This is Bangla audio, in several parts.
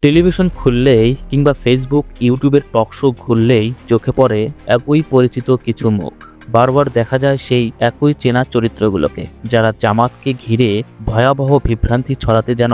টেলিভিশন খুললেই কিংবা ফেসবুক ইউটিউবের টক শো ঘুরলেই চোখে পড়ে একই পরিচিত কিছু মুখ। বারবার দেখা যায় সেই একই চেনা চরিত্রগুলোকে, যারা জামাতকে ঘিরে ভয়াবহ বিভ্রান্তি ছড়াতে যেন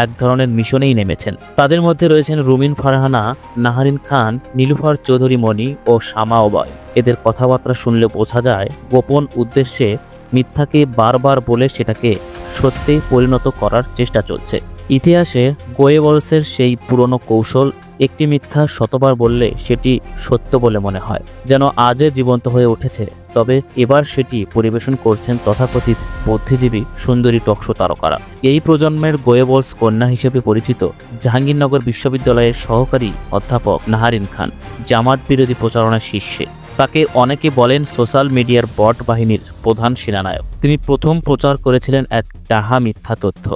এক ধরনের মিশনেই নেমেছেন। তাদের মধ্যে রয়েছেন রুমিন ফারহানা, নাহারিন খান, নীলুফার চৌধুরী মণি ও শামা ওবায়। এদের কথাবার্তা শুনলে বোঝা যায় গোপন উদ্দেশ্যে মিথ্যাকে বারবার বলে সেটাকে সত্যে পরিণত করার চেষ্টা চলছে। ইতিহাসে গোয়েবলসের সেই পুরনো কৌশল, একটি মিথ্যা শতবার বললে সেটি সত্য বলে মনে হয়, যেন আজও জীবন্ত হয়ে উঠেছে। তবে এবার সেটি পরিবেশন করছেন তথাকথিত বুদ্ধিজীবী সুন্দরী টকশো তারকারা। এই প্রজন্মের গোয়েবলস কন্যা হিসেবে পরিচিত জাহাঙ্গীরনগর বিশ্ববিদ্যালয়ের সহকারী অধ্যাপক নাহারিন খান জামাত বিরোধী প্রচারণার শীর্ষে। তাকে অনেকে বলেন সোশ্যাল মিডিয়ার বট বাহিনীর প্রধান সেনানায়ক। তিনি প্রথম প্রচার করেছিলেন এক ডাহা মিথ্যা তথ্য।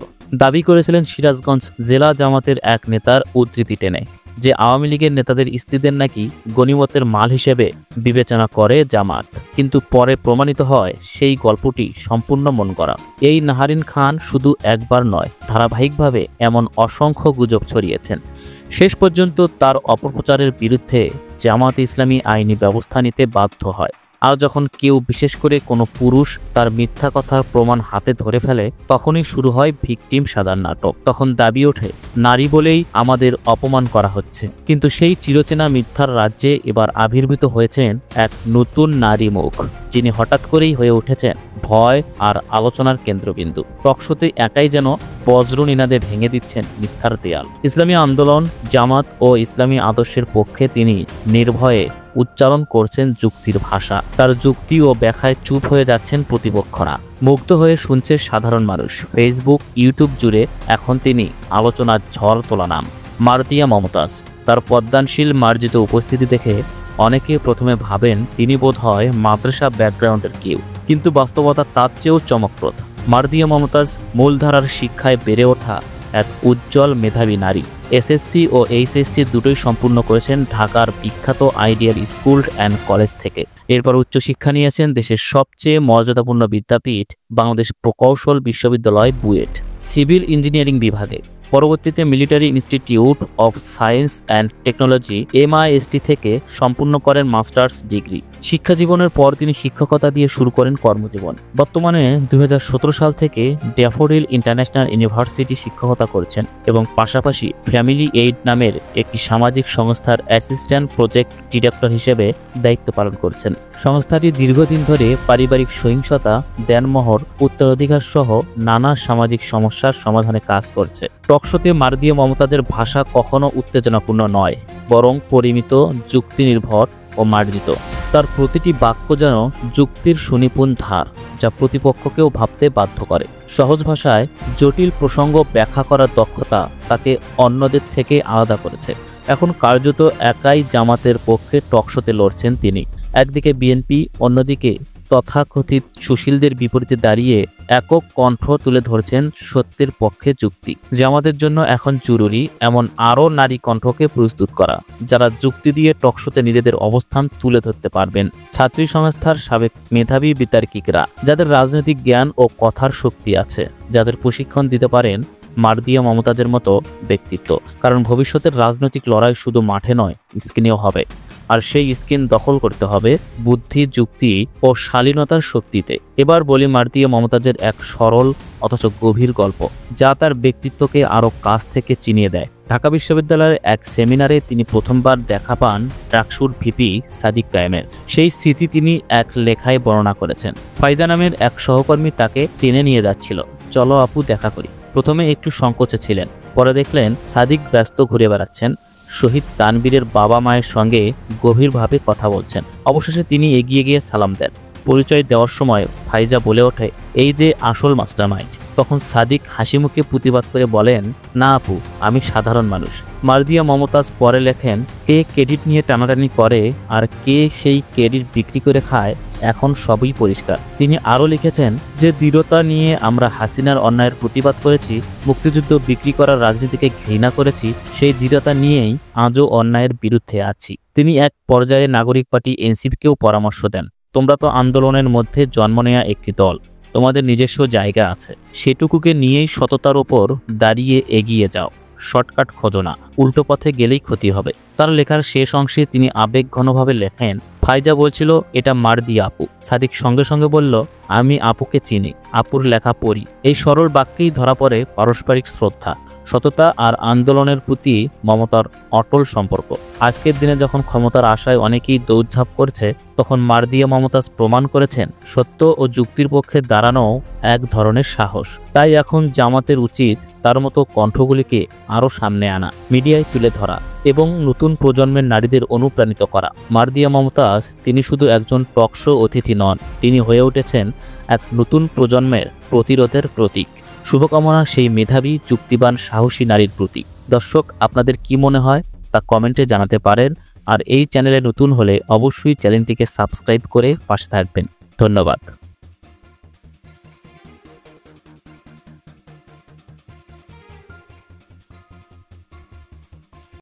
দাবি করেছিলেন সিরাজগঞ্জ জেলা জামাতের এক নেতার উদ্ধৃতি টেনে যে আওয়ামী লীগের নেতাদের স্ত্রীদের নাকি গনিমতের মাল হিসেবে বিবেচনা করে জামাত। কিন্তু পরে প্রমাণিত হয় সেই গল্পটি সম্পূর্ণ মন করা। এই নাহারিন খান শুধু একবার নয়, ধারাবাহিকভাবে এমন অসংখ্য গুজব ছড়িয়েছেন। শেষ পর্যন্ত তার অপপ্রচারের বিরুদ্ধে জামাত ইসলামী আইনি ব্যবস্থা নিতে বাধ্য হয়। আর যখন কেউ, বিশেষ করে কোনো পুরুষ, তার মিথ্যা কথার প্রমাণ হাতে ধরে ফেলে, তখনই শুরু হয় ভিকটিম সাজার নাটক। তখন দাবি ওঠে নারী বলেই আমাদের অপমান করা হচ্ছে। কিন্তু সেই চিরচেনা মিথ্যার রাজ্যে এবার আবির্ভূত হয়েছেন এক নতুন নারী মুখ, যিনি হঠাৎ করেই হয়ে উঠেছেন ভয় আর আলোচনার কেন্দ্রবিন্দু। টকশোতে একাই যেন বজ্রনিনাদে ভেঙে দিচ্ছেন মিথ্যার দেয়াল। ইসলামী আন্দোলন, জামাত ও ইসলামী আদর্শের পক্ষে তিনি নির্ভয়ে উচ্চারণ করছেন যুক্তির ভাষা। তার যুক্তি ও ব্যাখ্যায় চুপ হয়ে যাচ্ছেন প্রতিপক্ষরা, মুগ্ধ হয়ে শুনছে সাধারণ মানুষ। ফেসবুক, ইউটিউব জুড়ে এখন তিনি আলোচনার ঝড় তোলা নাম। মারতিয়া মমতাজ। তার পদ্মানশীল মার্জিত উপস্থিতি দেখে অনেকে প্রথমে ভাবেন তিনি বোধহয় মাদ্রাসা ব্যাকগ্রাউন্ডের কেউ, কিন্তু বাস্তবতা তার চেয়েও চমকপ্রদ। মারতিয়া মমতাজ মূলধারার শিক্ষায় বেড়ে ওঠা এক উজ্জ্বল মেধাবী নারী। এসএসসি ও এইচএসসি দুটোই সম্পূর্ণ করেছেন ঢাকার বিখ্যাত আইডিয়াল স্কুল অ্যান্ড কলেজ থেকে। এরপর উচ্চশিক্ষা নিয়েছেন দেশের সবচেয়ে মর্যাদাপূর্ণ বিদ্যাপীঠ বাংলাদেশ প্রকৌশল বিশ্ববিদ্যালয় বুয়েট, সিভিল ইঞ্জিনিয়ারিং বিভাগে। পরবর্তীতে military institute of science and technology MIST থেকে সম্পূর্ণ করেন মাস্টার্স ডিগ্রি। শিক্ষা জীবনের পর তিনি শিক্ষকতা দিয়ে শুরু করেন কর্মজীবন। বর্তমানে 2017 সাল থেকে ড্যাফোডিল ইন্টারন্যাশনাল ইউনিভার্সিটি শিক্ষকতা করছেন এবং পাশাপাশি ফ্যামিলি এইড নামের একটি সামাজিক সংস্থার অ্যাসিস্ট্যান্ট প্রজেক্ট ডিরেক্টর হিসেবে দায়িত্ব পালন করছেন। সংস্থাটি দীর্ঘদিন ধরে পারিবারিক সহিংসতা, দেনমোহর, উত্তরাধিকার সহ নানা সামাজিক সমস্যার সমাধানে কাজ করছে। টকশোতে মারতিয়া মমতাজের ভাষা কখনো উত্তেজনাপূর্ণ নয়, বরং পরিমিত, যুক্তিনির্ভর ও মার্জিত। তার প্রতিটি বাক্য যেন যুক্তির সুনিপুণ ধার, যা প্রতিপক্ষকেও ভাবতে বাধ্য করে। সহজ ভাষায় জটিল প্রসঙ্গ ব্যাখ্যা করার দক্ষতা তাকে অন্যদের থেকে আলাদা করেছে। এখন কার্যত একাই জামাতের পক্ষে টকশোতে লড়ছেন তিনি। একদিকে বিএনপি, অন্যদিকে তথাকথিত সুশীলদের বিপরীতে দাঁড়িয়ে একক কণ্ঠ তুলে ধরছেন সত্যের পক্ষে যুক্তি। জামাতের জন্য এখন জরুরি এমন আরও নারী কণ্ঠকে প্রস্তুত করা, যারা যুক্তি দিয়ে টকশোতে নিজেদের অবস্থান তুলে ধরতে পারবেন। ছাত্রী সংস্থার সাবেক মেধাবী বিতার্কিকরা, যাদের রাজনৈতিক জ্ঞান ও কথার শক্তি আছে, যাদের প্রশিক্ষণ দিতে পারেন মারতিয়া মমতাজের মতো ব্যক্তিত্ব। কারণ ভবিষ্যতের রাজনৈতিক লড়াই শুধু মাঠে নয়, স্ক্রিনেও হবে। আর সেই স্ক্রিন দখল করতে হবে বুদ্ধি, যুক্তি ও শালীনতার শক্তিতে। এবার বলি মারতিয়া মমতাজের এক সরল অথচ গভীর গল্প, যা তার ব্যক্তিত্বকে আরও কাছ থেকে চিনিয়ে দেয়। ঢাকা বিশ্ববিদ্যালয়ের এক সেমিনারে তিনি প্রথমবার দেখা পান ট্রাকসুর ভিপি সাদিক কায়েমের। সেই স্মৃতি তিনি এক লেখায় বর্ণনা করেছেন। ফাইজা নামের এক সহকর্মী তাকে টেনে নিয়ে যাচ্ছিল, চলো আপু দেখা করি। প্রথমে একটু সংকোচে ছিলেন, পরে দেখলেন সাদিক ব্যস্ত ঘুরে বেড়াচ্ছেন, শহীদ তানবীরের বাবা মায়ের সঙ্গে গভীরভাবে কথা বলছেন। অবশেষে তিনি এগিয়ে গিয়ে সালাম দেন। পরিচয় দেওয়ার সময় ফাইজা বলে ওঠে, এই যে আসল মাস্টারমাইন্ড। তখন সাদিক হাসি মুখে প্রতিবাদ করে বলেন, না আপু, আমি সাধারণ মানুষ। মারতিয়া মমতাজ পরে লেখেন, কে ক্রেডিট নিয়ে টানাটানি করে আর কে সেই ক্রেডিট বিক্রি করে খায়, এখন সবই পরিষ্কার। তিনি আরও লিখেছেন যে দৃঢ়তা নিয়ে আমরা হাসিনার অন্যায়ের প্রতিবাদ করেছি, মুক্তিযুদ্ধ বিক্রি করার রাজনীতিকে ঘৃণা করেছি, সেই দৃঢ়তা নিয়েই আজও অন্যায়ের বিরুদ্ধে আছি। তিনি এক পর্যায়ে নাগরিক পার্টি NCPকেও পরামর্শ দেন, তোমরা তো আন্দোলনের মধ্যে জন্ম নেয়া একটি দল, তোমাদের নিজস্ব জায়গা আছে, সেটুকুকে নিয়েই সততার ওপর দাঁড়িয়ে এগিয়ে যাও। শর্টকাট খোঁজো না, উল্টো পথে গেলেই ক্ষতি হবে। তার লেখার শেষ অংশে তিনি আবেগঘনভাবে লেখেন, ফাইজা বলছিল এটা মার্দিয়া আপু। সাদিক সঙ্গে সঙ্গে বলল, আমি আপুকে চিনি, আপুর লেখা পড়ি। এই সরল বাক্যেই ধরা পড়ে পারস্পরিক শ্রদ্ধা, সততা আর আন্দোলনের প্রতি মমতার অটল সম্পর্ক। আজকের দিনে যখন ক্ষমতার আশায় অনেকেই দৌড়ঝাঁপ করছে, তখন মার্দিয়া মমতাজ প্রমাণ করেছেন সত্য ও যুক্তির পক্ষে দাঁড়ানো এক ধরনের সাহস। তাই এখন জামাতের উচিত তার মতো কণ্ঠগুলিকে আরও সামনে আনা, মিডিয়ায় তুলে ধরা এবং নতুন প্রজন্মের নারীদের অনুপ্রাণিত করা। মার্দিয়া মমতাজ তিনি শুধু একজন টকশো অতিথি নন, তিনি হয়ে উঠেছেন এক নতুন প্রজন্মের প্রতিরোধের প্রতীক। শুভকামনা সেই মেধাবী, যুক্তিবান, সাহসী নারীর প্রতীক। দর্শক, আপনাদের কি মনে হয় তা কমেন্টে জানাতে পারেন। আর এই চ্যানেলে নতুন হলে অবশ্যই চ্যানেলটিকে সাবস্ক্রাইব করে পাশে থাকবেন। ধন্যবাদ।